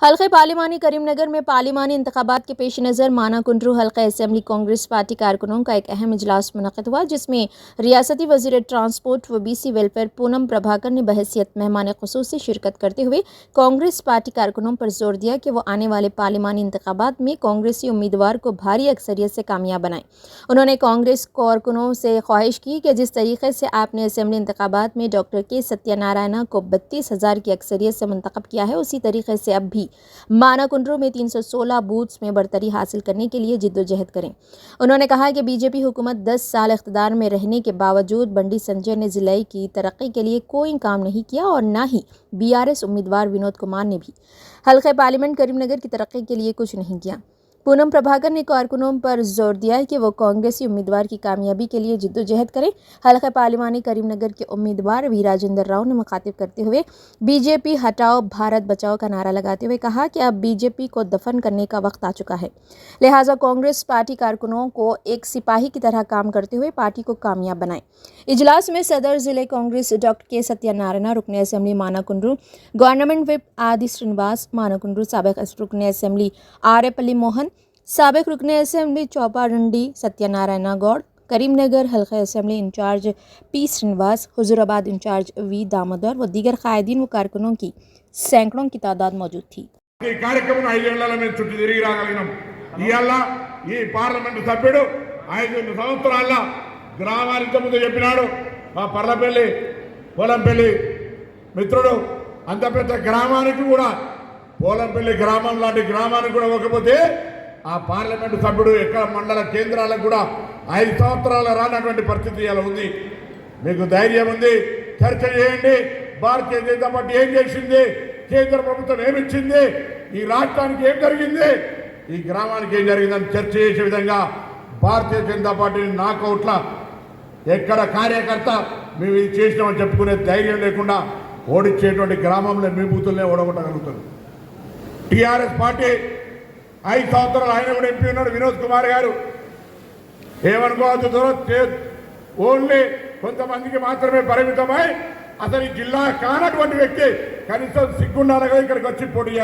हल्के पार्लिमानी करीमनगर में पार्लिमानी इंतखाबात के पेश नज़र माना कुंड्रू हल्का असेंबली कांग्रेस पार्टी कारकुनों का एक अहम इजलास मुनक़िद हुआ, जिसमें रियासती वज़ीर ट्रांसपोर्ट व BC वेलफेयर पूनम प्रभाकर ने बहैसियत मेहमान ख़ुसूसी शिरकत करते हुए कांग्रेस पार्टी कारकुनों पर जोर दिया कि वो आने वाले पार्लिमानी इंतखाबात में कांग्रेसी उम्मीदवार को भारी अक्सरियत से कामयाब बनाएं। उन्होंने कांग्रेस कारकुनों से ख्वाहिश की कि जिस तरीके से आपने असेंबली इंतखाबात में डॉक्टर के सत्यनारायण को 32,000 की अक्सरियत से मुंतखब किया है, उसी तरीके से अब भी माना कुंड्रू में 316 बूथ्स में बढ़तरी हासिल करने के लिए जिद्दोजहद करें। उन्होंने कहा कि बीजेपी हुकूमत 10 साल इख्तिदार में रहने के बावजूद बंडी संजय ने जिले की तरक्की के लिए कोई काम नहीं किया और न ही BRS उम्मीदवार विनोद कुमार ने भी हल्के पार्लियामेंट करीमनगर की तरक्की के लिए कुछ नहीं किया। पूनम प्रभाकर ने कारकुनों पर जोर दिया कि वो कांग्रेसी उम्मीदवार की कामयाबी के लिए जिद्दोजहद करें। हल्का पार्लिमानी करीमनगर के उम्मीदवार वी राजेंद्र राव ने मुखातिब करते हुए बीजेपी हटाओ भारत बचाओ का नारा लगाते हुए कहा कि अब बीजेपी को दफन करने का वक्त आ चुका है, लिहाजा कांग्रेस पार्टी कारकुनों को एक सिपाही की तरह काम करते हुए पार्टी को कामयाब बनाएं। इजलास में सदर जिले कांग्रेस डॉक्टर के सत्यनारायण, रुकन असेंबली माना कुंड्रू, गवर्नमेंट विप आदि श्रीनिवास माना कुंड्रू, साबिक रुकन असेंबली आरेपल्ली मोहन, साबिक रुकन असेंबली चौपारंडी सत्यनारायण गौड़, करीमनगर हल्का assembly incharge P Srinivas, Huzurabad incharge V Damodar व दीगर कायदीन व कारकुनों की सैकड़ों की तादाद मौजूद थी। మిత్రుడు అంత పెద్ద గ్రామానికి కూడా పోలంపల్లి గ్రామం లాంటి గ్రామానికి కూడా ఒకపోతే ఆ పార్లమెంట్ సభ్యుడు ఎక్కడ మండల కేంద్రాలకు కూడా 5 సంవత్సరాల రానటువంటి పరిస్థితి ఇలా ఉంది. మీకు ధైర్యం ఉంది, చర్చ చేయండి. భారతీయ జనతా పార్టీ ఏం చేసింది, కేంద్ర ప్రభుత్వం ఏమి ఇచ్చింది, ఈ రాష్ట్రానికి ఏం జరిగింది, ఈ గ్రామానికి ఏం జరిగిందని చర్చ చేసే విధంగా భారతీయ జనతా పార్టీని నాకౌట్ల ఎక్కడ కార్యకర్త మేము ఇది చేసినామని చెప్పుకునే ధైర్యం లేకుండా ఓడించేటువంటి గ్రామంలో మీ బూతులనే ఓడగొట్టగలుగుతారు. టీఆర్ఎస్ పార్టీ 5 సంవత్సరాలు ఆయన కూడా ఎంపీ ఉన్నాడు వినోద్ కుమార్ గారు. ఏమనుకోవద్దు, ఓన్లీ కొంతమందికి మాత్రమే పరిమితమై అసలు ఈ జిల్లా కానటువంటి వ్యక్తి కనీసం సిగ్గుండాలి కదా ఇక్కడికి వచ్చి పోటీ